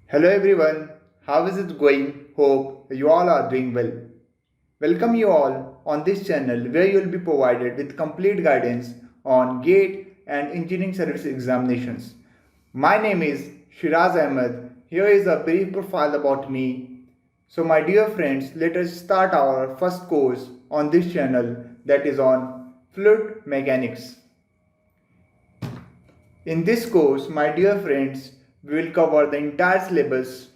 Hello everyone, how is it going? Hope you all are doing well. Welcome you all on this channel where you will be provided with complete guidance on GATE and engineering service examinations. My name is Shiraz Ahmed. Here is a brief profile about me. So my dear friends, let us start our first course on this channel, that is on fluid mechanics. In this course, my dear friends, we will cover the entire syllabus,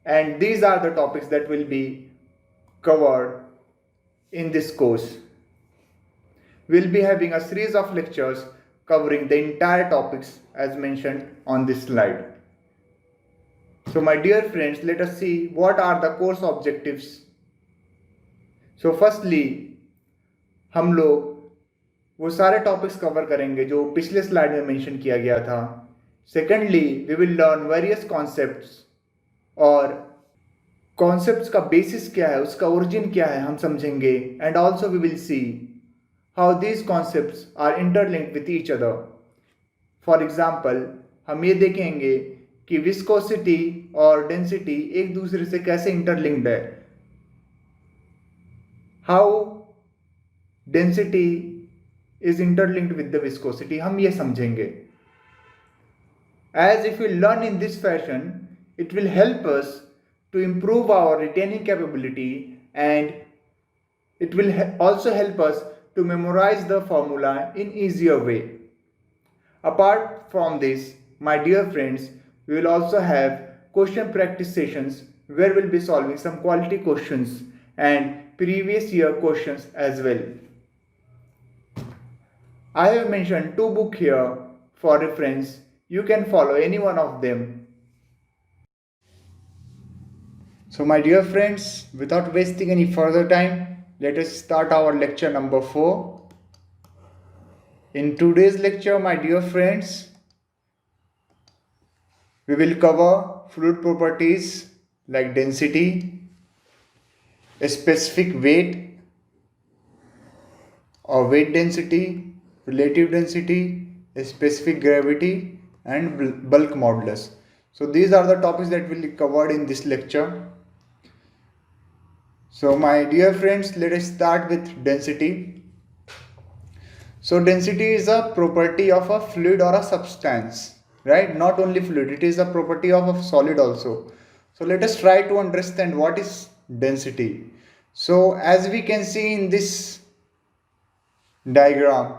and these are the topics that will be covered in this course. We'll be having a series of lectures covering the entire topics as mentioned on this slide. So my dear friends, let us see what are the course objectives. So firstly, हम लोग वो सारे topics cover करेंगे जो पिछले slide में mention किया गया था. Secondly, we will learn various concepts, और कॉन्सेप्ट्स का बेसिस क्या है, उसका ओरिजिन क्या है हम समझेंगे. And also we will see how these concepts are interlinked with each other. For example, हम ये देखेंगे कि विस्कोसिटी और डेंसिटी एक दूसरे से कैसे इंटरलिंक्ड है. How density is interlinked with the viscosity, हम ये समझेंगे. As if we learn in this fashion, it will help us to improve our retaining capability, and it will also help us to memorize the formula in easier way. Apart from this, my dear friends, we will also have question practice sessions where we'll be solving some quality questions and previous year questions as well. I have mentioned two books here for reference. You can follow any one of them. So my dear friends, without wasting any further time, let us start our lecture number 4. In today's lecture, my dear friends, we will cover fluid properties like density, a specific weight or weight density, relative density, a specific gravity, and bulk modulus. So these are the topics that will be covered in this lecture. So my dear friends, let us start with density. So density is a property of a fluid or a substance, right? Not only fluid, it is a property of a solid also. So let us try to understand what is density. So as we can see in this diagram,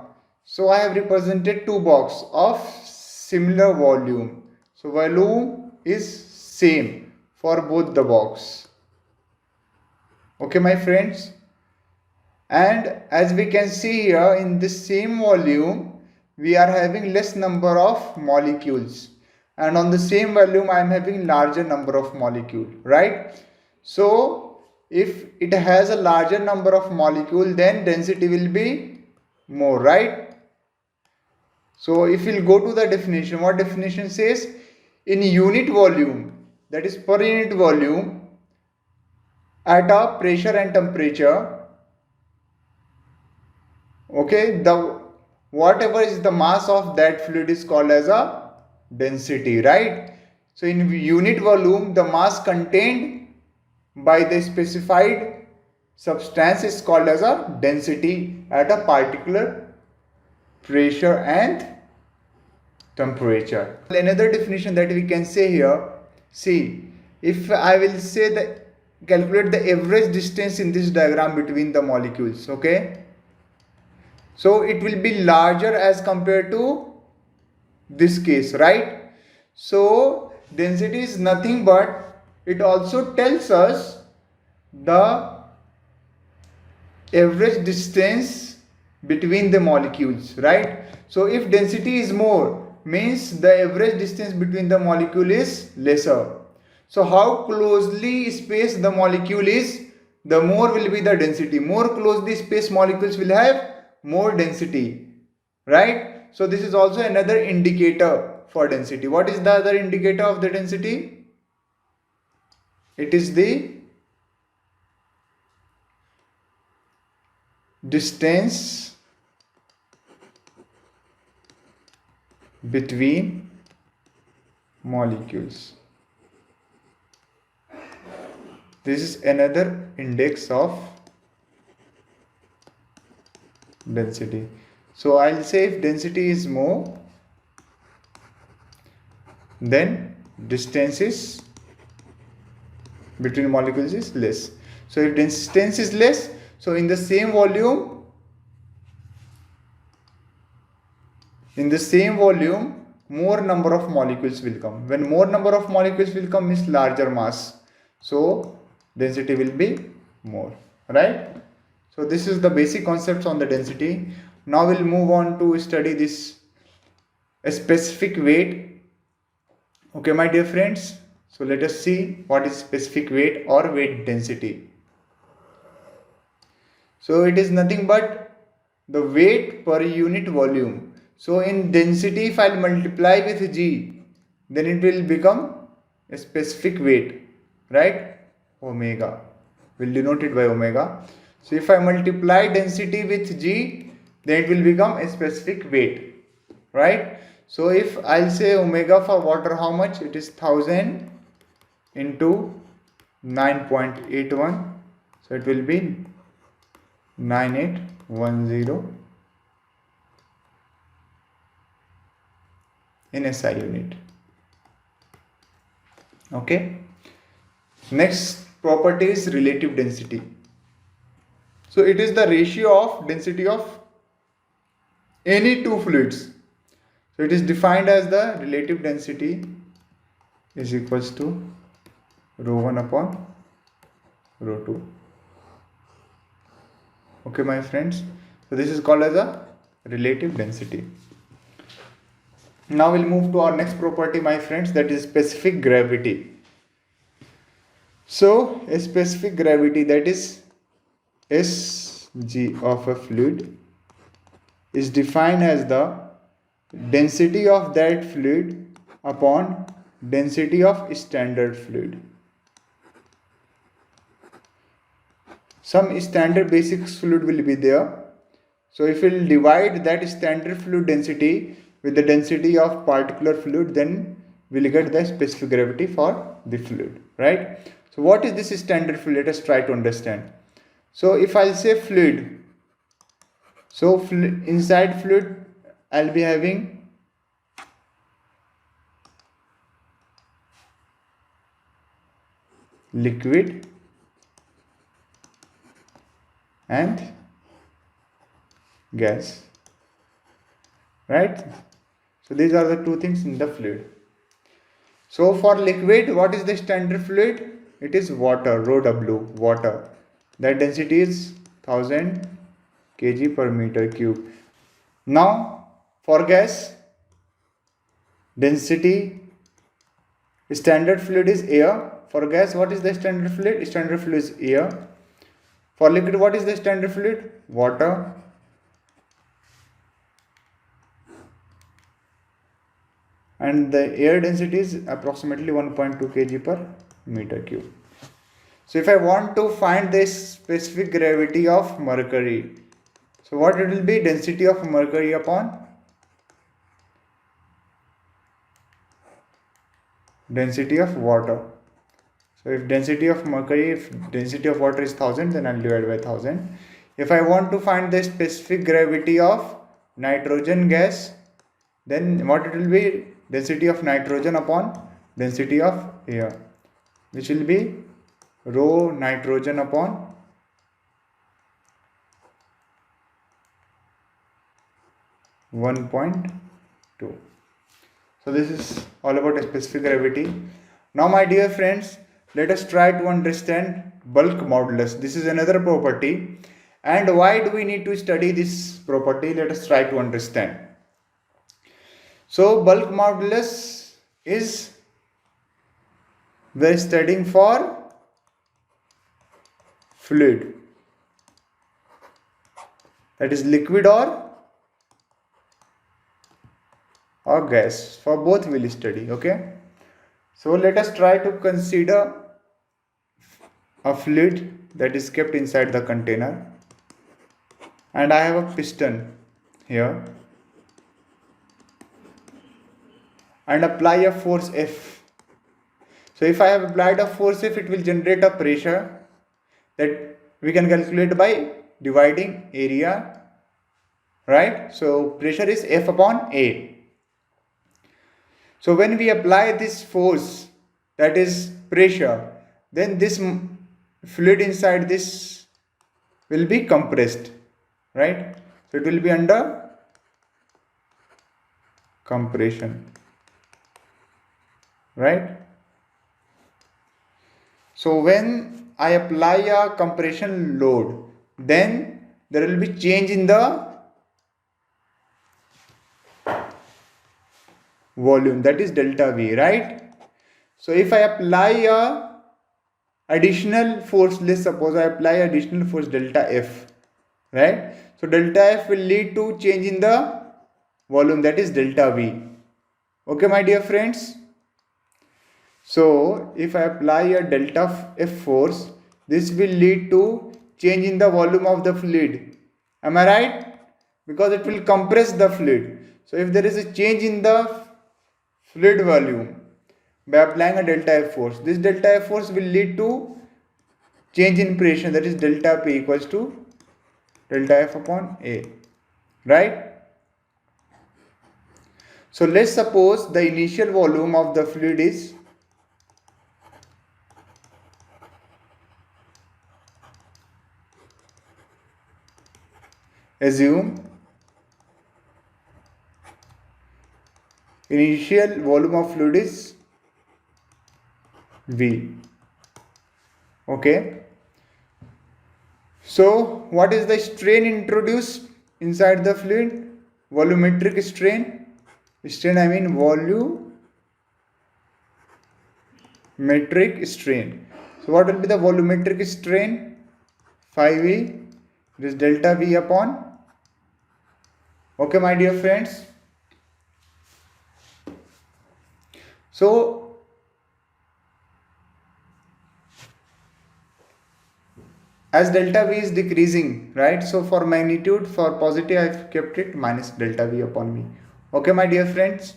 so I have represented two boxes of similar volume. So volume is same for both the box. Okay, my friends. And as we can see here, in this same volume, we are having less number of molecules. And on the same volume, I am having larger number of molecules, right? So if it has a larger number of molecules, then density will be more, right? So if we'll go to the definition, what definition says? In unit volume, that is per unit volume, at a pressure and temperature, okay, the whatever is the mass of that fluid is called as a density, right? So in unit volume, the mass contained by the specified substance is called as a density at a particular pressure and temperature. Another definition that we can say here, see, if I will say that calculate the average distance in this diagram between the molecules, okay, so it will be larger as compared to this case, right? So density is nothing but it also tells us the average distance between the molecules, right? So if density is more, means the average distance between the molecule is lesser. So how closely spaced the molecule is, the more will be the density. More closely spaced molecules will have more density, right? So this is also another indicator for density. What is the other indicator of the density? It is the distance between molecules. This is another index of density. So I'll say if density is more, then distance is between molecules is less. So if distance is less, so in the same volume, more number of molecules will come. When more number of molecules will come means larger mass, so density will be more, right? So this is the basic concepts on the density. Now we'll move on to study this specific weight. Okay, my dear friends, so let us see what is specific weight or weight density. So it is nothing but the weight per unit volume. So in density, if I'll multiply with G, then it will become a specific weight, right? Omega. We'll denote it by omega. So if I multiply density with G, then it will become a specific weight, right? So if I'll say omega for water, how much? It is 1000 into 9.81. So it will be 9810 in SI unit. Okay. Next property is relative density. So it is the ratio of density of any two fluids. So it is defined as the relative density is equals to rho 1 upon rho 2. Okay, my friends. So this is called as a relative density. Now we'll move to our next property, my friends, that is specific gravity. So a specific gravity, that is Sg of a fluid, is defined as the density of that fluid upon density of standard fluid. Some standard basic fluid will be there. So if we will divide that standard fluid density with the density of particular fluid, then we will get the specific gravity for the fluid, right? So what is this standard fluid? Let us try to understand. So if I'll say fluid, so inside fluid I'll be having liquid and gas, right? So these are the two things in the fluid. So for liquid, what is the standard fluid? It is water, rho W, water. That density is 1000 kg per meter cube. Now for gas, density, standard fluid is air. For gas, what is the standard fluid? Standard fluid is air. For liquid, what is the standard fluid? Water. And the air density is approximately 1.2 kg per meter cube. So if I want to find the specific gravity of mercury, so what it will be? Density of mercury upon density of water. So if density of mercury, if density of water is 1000, then I'll divide by 1000. If I want to find the specific gravity of nitrogen gas, then what it will be? Density of nitrogen upon density of air, which will be rho nitrogen upon (1.2). So this is all about a specific gravity. Now my dear friends, let us try to understand bulk modulus. This is another property. And why do we need to study this property? Let us try to understand. So bulk modulus is we're studying for fluid, that is liquid or gas. For both we will study. Okay, so let us try to consider a fluid that is kept inside the container, and I have a piston here and apply a force F. So if I have applied a force F, it will generate a pressure that we can calculate by dividing area, right? So pressure is F upon A. So when we apply this force, that is pressure, then this fluid inside this will be compressed, right? So it will be under compression, right? So when I apply a compression load, then there will be change in the volume, that is delta V, right? So if I apply a additional force, let's suppose I apply additional force delta F, right? So delta F will lead to change in the volume, that is delta V. Okay, my dear friends. So if I apply a delta F force, this will lead to change in the volume of the fluid. Am I right? Because it will compress the fluid. So if there is a change in the fluid volume by applying a delta F force, this delta F force will lead to change in pressure, that is delta P equals to delta F upon A, right? So let's suppose the initial volume of the fluid is assume initial volume of fluid is V. Okay. So what is the strain introduced inside the fluid? Volumetric strain. Strain, I mean volumetric strain. So what will be the volumetric strain? Phi V. It is delta V upon. Okay, my dear friends. So as delta V is decreasing, right? So for magnitude, for positive, I have kept it minus delta V upon V. Okay, my dear friends.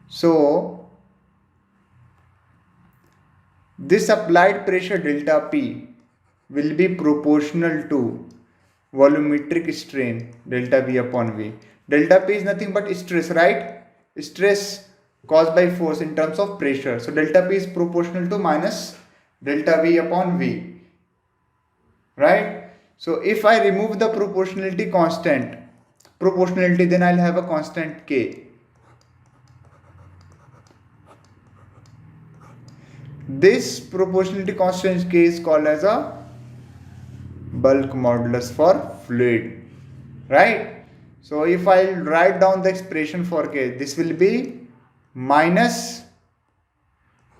So this applied pressure delta P will be proportional to volumetric strain delta V upon V. Delta P is nothing but stress, right? Stress caused by force in terms of pressure. So delta P is proportional to minus delta V upon V, right? So if I remove the proportionality, then I'll have a constant K. This proportionality constant K is called as a bulk modulus for fluid, right? So if I write down the expression for K, this will be minus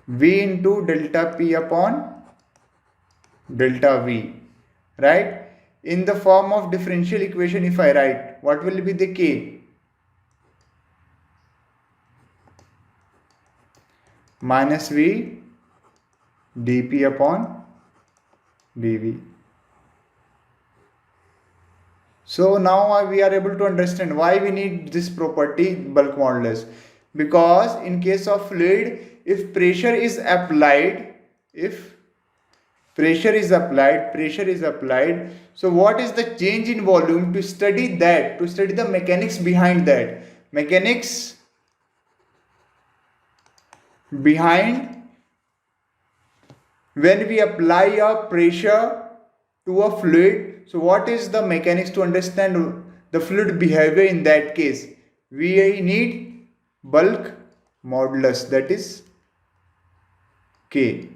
V into delta P upon delta V, right? In the form of differential equation, if I write, what will be the K? Minus V dP upon dV. So now we are able to understand why we need this property bulk modulus. Because in case of fluid, if pressure is applied, pressure is applied, so what is the change in volume? To study that, to study the mechanics behind that, mechanics behind when we apply a pressure to a fluid. So what is the mechanics to understand the fluid behavior in that case? We need bulk modulus, that is K.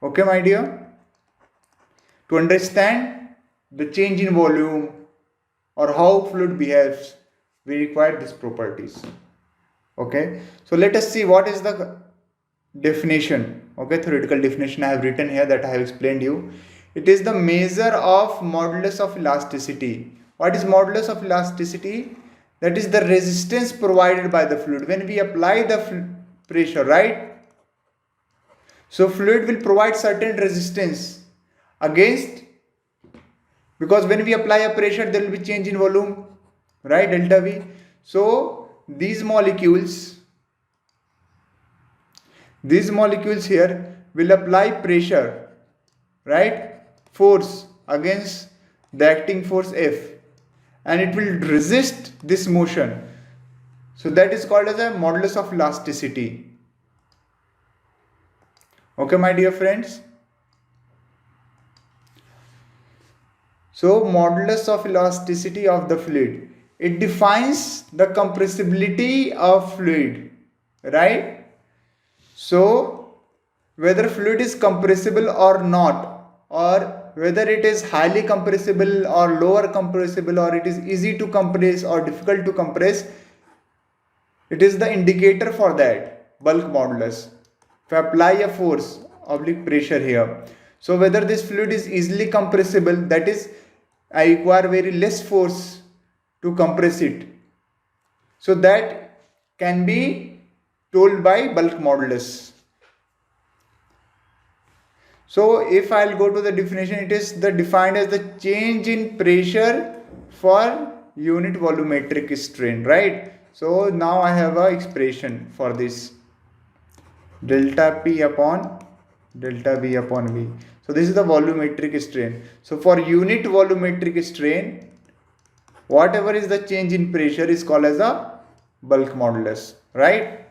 Okay, my dear? To understand the change in volume or how fluid behaves, we require these properties. Okay, so let us see what is the definition. Okay, theoretical definition I have written here, that I have explained you. It is the measure of modulus of elasticity. What is modulus of elasticity? That is the resistance provided by the fluid when we apply the pressure, right? So fluid will provide certain resistance against, because when we apply a pressure there will be change in volume, right, delta V. So these molecules these molecules here will apply pressure, right, force against the acting force F, and it will resist this motion. So that is called as a modulus of elasticity. Okay, my dear friends. So modulus of elasticity of the fluid, it defines the compressibility of fluid, right? So whether fluid is compressible or not, or whether it is highly compressible or lower compressible, or it is easy to compress or difficult to compress, it is the indicator for that bulk modulus. If I apply a force oblique pressure here, so whether this fluid is easily compressible, that is, I require very less force to compress it, so that can be told by bulk modulus. So if I'll go to the definition, it is defined as the change in pressure for unit volumetric strain, right? So now I have a expression for this, delta P upon delta V upon V. So this is the volumetric strain. So for unit volumetric strain, whatever is the change in pressure is called as a bulk modulus, right?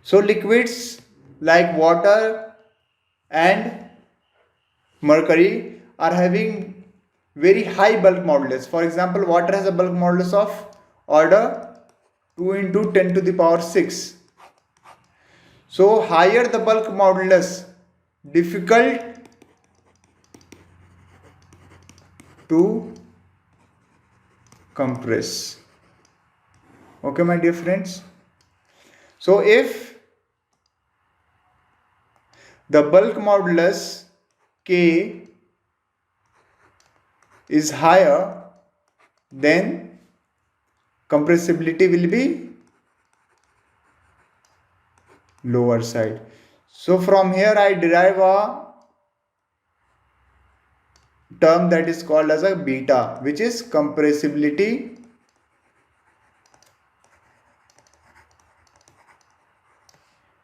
So liquids like water and mercury are having very high bulk modulus. For example, water has a bulk modulus of order 2 into 10 to the power 6. So higher the bulk modulus, difficult to compress. Okay, my dear friends. So if the bulk modulus K is higher, then compressibility will be lower side. So from here I derive a term that is called as a beta, which is compressibility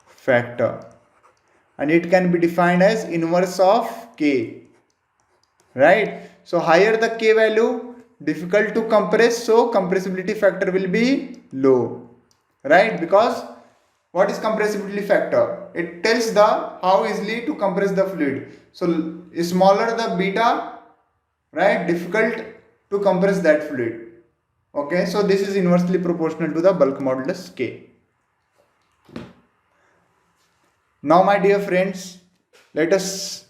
factor, and it can be defined as inverse of K, right? So higher the K value, difficult to compress, so compressibility factor will be low, right? Because what is compressibility factor? It tells the how easily to compress the fluid. So smaller the beta, right, difficult to compress that fluid. Okay, so this is inversely proportional to the bulk modulus K. Now my dear friends, let us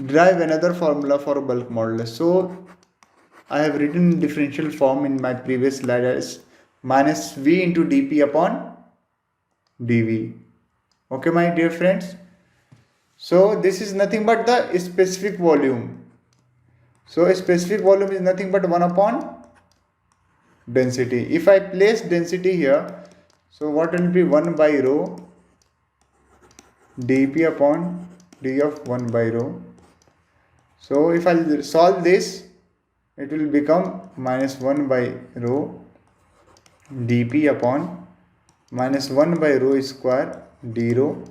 derive another formula for bulk modulus. So I have written differential form in my previous slide as minus V into dP upon dV. Okay, my dear friends. So this is nothing but the specific volume. So a specific volume is nothing but 1 upon density. If I place density here, so what will be 1 by rho dP upon d of 1 by rho. So if I solve this, it will become minus 1 by rho dP upon minus 1 by rho square d rho.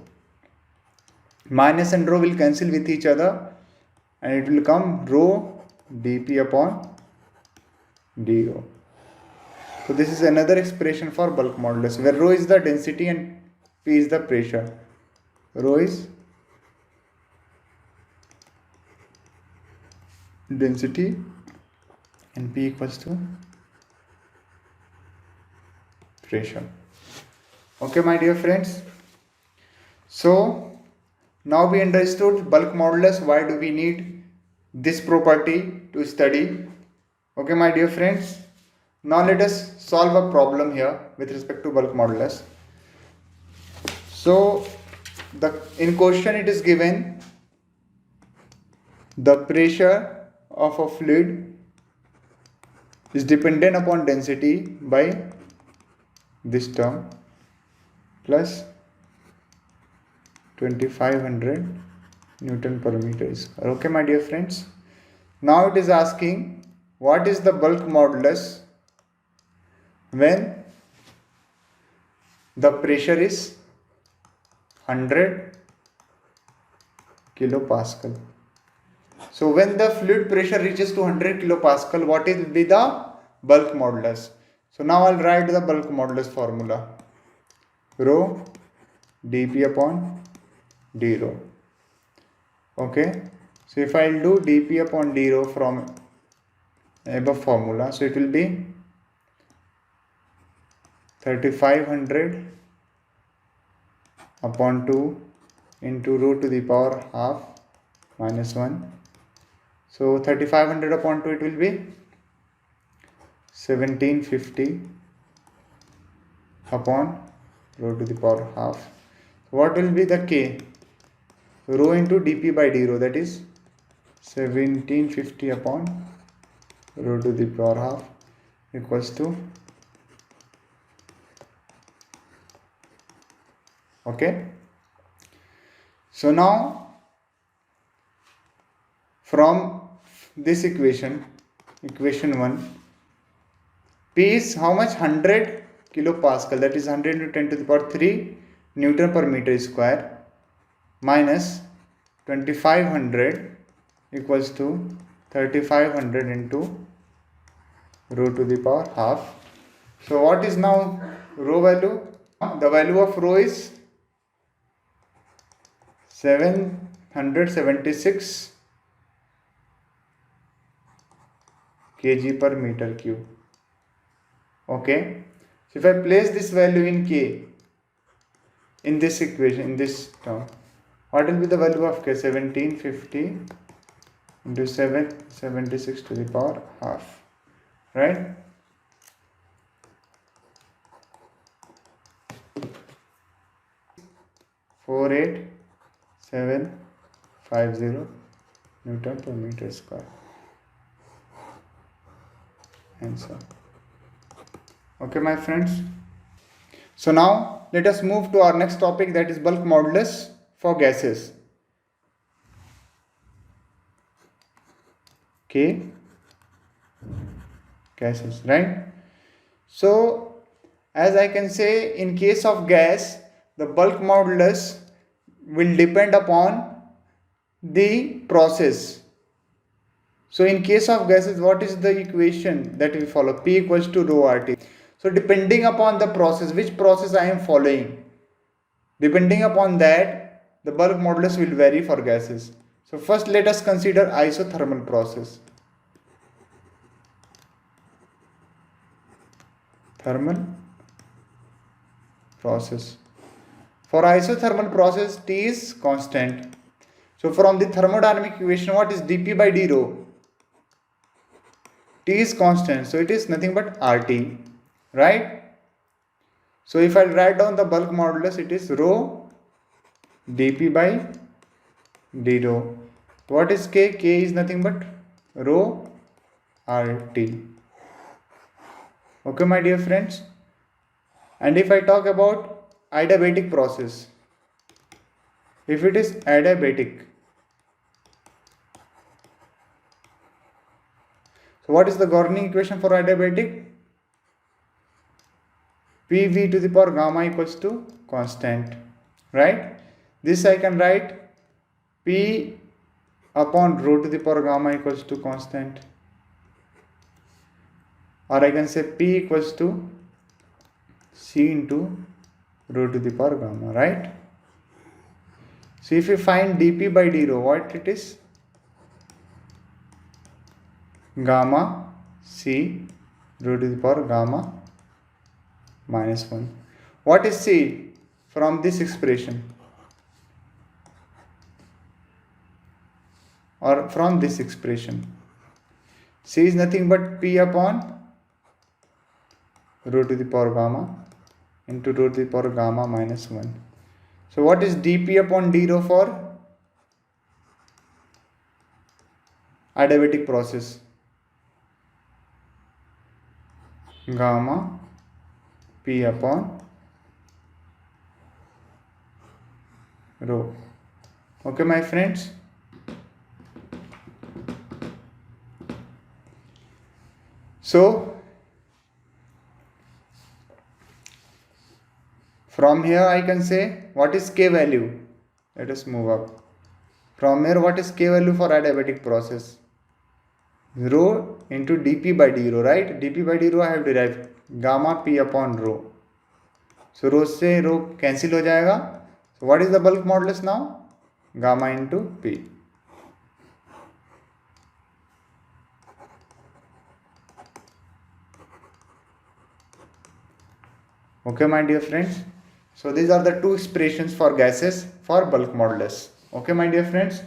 Minus and rho will cancel with each other, and it will come rho dP upon d rho. So this is another expression for bulk modulus, where rho is the density and P is the pressure. Rho is density and P equals to pressure. Okay, my dear friends. So now we understood bulk modulus. Why do we need this property to study? Okay, my dear friends. Now let us solve a problem here with respect to bulk modulus. So in question it is given the pressure of a fluid is dependent upon density by this term plus 2500 Newton per meter square. Okay, my dear friends. Now it is asking what is the bulk modulus when the pressure is 100 kilopascal. So when the fluid pressure reaches to 100 kilopascal, what will be the bulk modulus? So now I'll write the bulk modulus formula. Rho dp upon d rho. Okay. So if I'll do dp upon d rho from above formula, so it will be 3500 upon 2 into rho to the power half minus 1. So 3500 upon 2, it will be 1750 upon rho to the power half. So what will be the k? Rho into dp by d rho, that is 1750 upon rho to the power half equals to, okay. So now from this equation 1, P is how much? 100 kilopascal, that is 100 into 10 to the power 3 Newton per meter square, minus 2500 equals to 3500 into rho to the power half. So what is now rho value? The value of rho is 776 kg per meter cube. Okay. So if I place this value in k in this equation, in this term, what will be the value of k? 1750 into 776 to the power half, right? Four eight 750 Newton per meter square. Answer. Okay, my friends. So now let us move to our next topic, that is bulk modulus for gases. Okay, gases, right? So as I can say, in case of gas, the bulk modulus will depend upon the process. So in case of gases, what is the equation that we follow? P equals to rho RT. So depending upon the process, which process I am following, depending upon that, the bulk modulus will vary for gases. So first let us consider isothermal process. Thermal process. For isothermal process, T is constant. So from the thermodynamic equation, what is dP by d rho? T is constant, so it is nothing but RT, right? So if I write down the bulk modulus, it is rho dP by d rho. What is K? K is nothing but rho RT. Okay, my dear friends. And if I talk about adiabatic process, if it is adiabatic, so what is the governing equation for adiabatic? PV to the power gamma equals to constant, right? This I can write P upon rho to the power gamma equals to constant, or I can say P equals to C into rho to the power gamma, right? So if you find dP by d rho, what it is? Gamma C rho to the power gamma minus 1. What is C from this expression? Or from this expression? C is nothing but P upon rho to the power gamma into rho to the power gamma minus 1. So what is dP upon d rho for adiabatic process? Gamma P upon rho. Okay, my friends. So From here I can say what is K value. Let us move up. From here what is K value for adiabatic process? Rho into dP by d rho, right? dP by d rho I have derived gamma P upon rho. So rho से rho cancel हो जाएगा. So what is the bulk modulus now? Gamma into P. Okay, my dear friends. So these are the two expressions for gases for bulk modulus. Okay, my dear friends.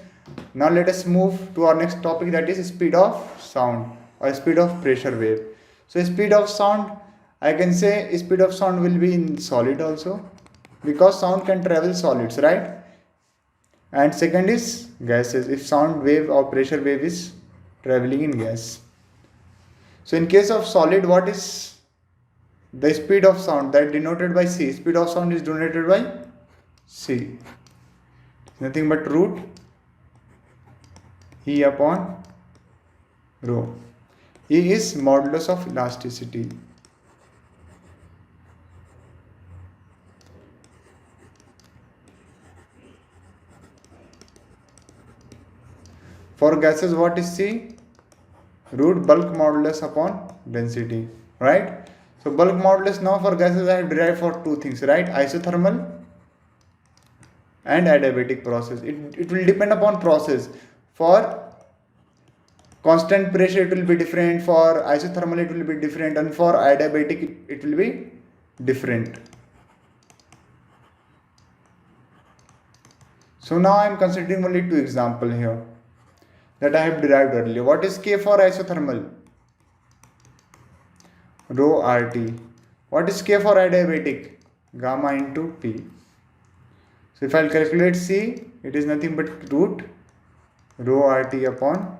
Now let us move to our next topic, that is speed of sound or speed of pressure wave. So speed of sound, I can say speed of sound will be in solid also, because sound can travel solids, right? And second is gases, if sound wave or pressure wave is traveling in gas. So in case of solid, what is the speed of sound? That denoted by C. Speed of sound is denoted by C. Nothing but root E upon rho. E is modulus of elasticity. For gases, what is C? Root bulk modulus upon density, right? So bulk modulus now for gases I have derived for two things, right? Isothermal and adiabatic process. It will depend upon process. For constant pressure it will be different, for isothermal it will be different, and for adiabatic it will be different. So now I am considering only two examples here that I have derived earlier. What is K for isothermal? Rho RT. What is K for adiabatic? Gamma into P. So if I will calculate C, it is nothing but root rho RT upon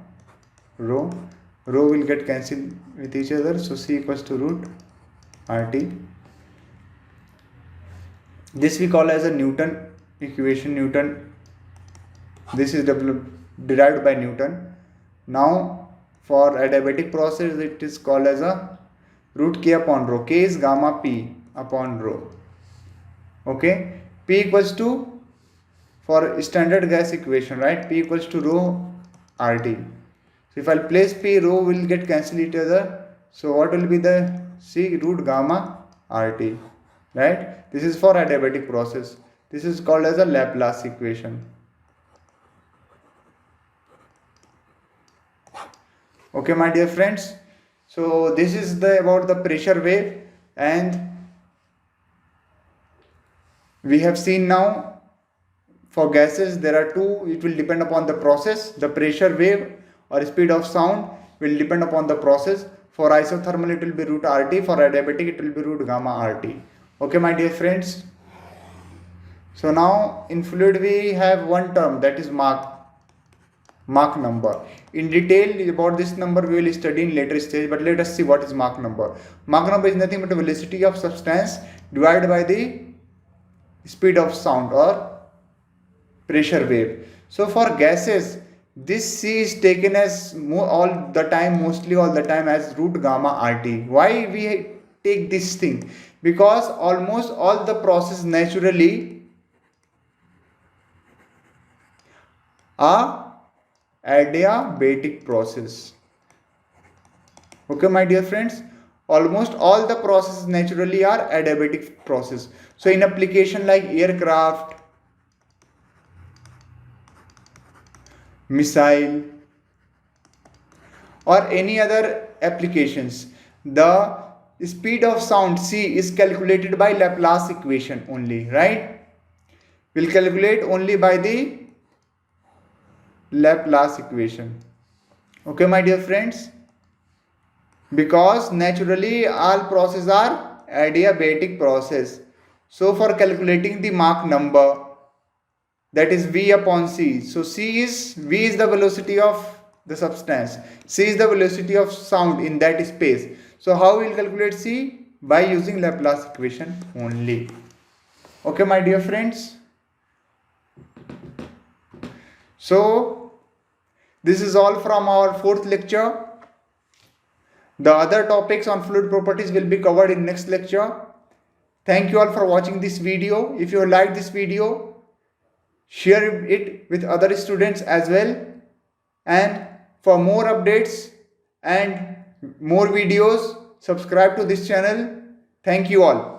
rho. Rho will get cancelled with each other, so C equals to root RT. This we call as a Newton equation. Newton, this is derived by Newton. Now for adiabatic process it is called as a root K upon rho. K is gamma P upon rho. Okay, P equals to, for standard gas equation, right? P equals to rho RT. So if I place P, rho will get cancelled each other. So what will be the C? Root gamma RT, right? This is for adiabatic process. This is called as a Laplace equation. Okay, my dear friends. So this is about the pressure wave, and we have seen now for gases there are two. It will depend upon the process. The pressure wave or speed of sound will depend upon the process. For isothermal it will be root RT. For adiabatic it will be root gamma RT. Okay, my dear friends. So now in fluid we have one term, that is Mach number. In detail about this number we will study in later stage, but let us see what is Mach number. Mach number is nothing but the velocity of substance divided by the speed of sound or pressure wave. So for gases, this C is taken as mostly all the time as root gamma RT. Why we take this thing? Because almost all the process naturally are adiabatic process. Okay, my dear friends, almost all the processes naturally are adiabatic process. So in application like aircraft, missile, or any other applications, the speed of sound C is calculated by Laplace equation only, right? We'll calculate only by the Laplace equation. Okay, my dear friends, because naturally all processes are adiabatic process. So for calculating the Mach number, that is V upon C. So V is the velocity of the substance. C is the velocity of sound in that space. So how we will calculate C? By using Laplace equation only. Okay, my dear friends. So this is all from our fourth lecture. The other topics on fluid properties will be covered in next lecture. Thank you all for watching this video. If you like this video, share it with other students as well. And for more updates and more videos, subscribe to this channel. Thank you all.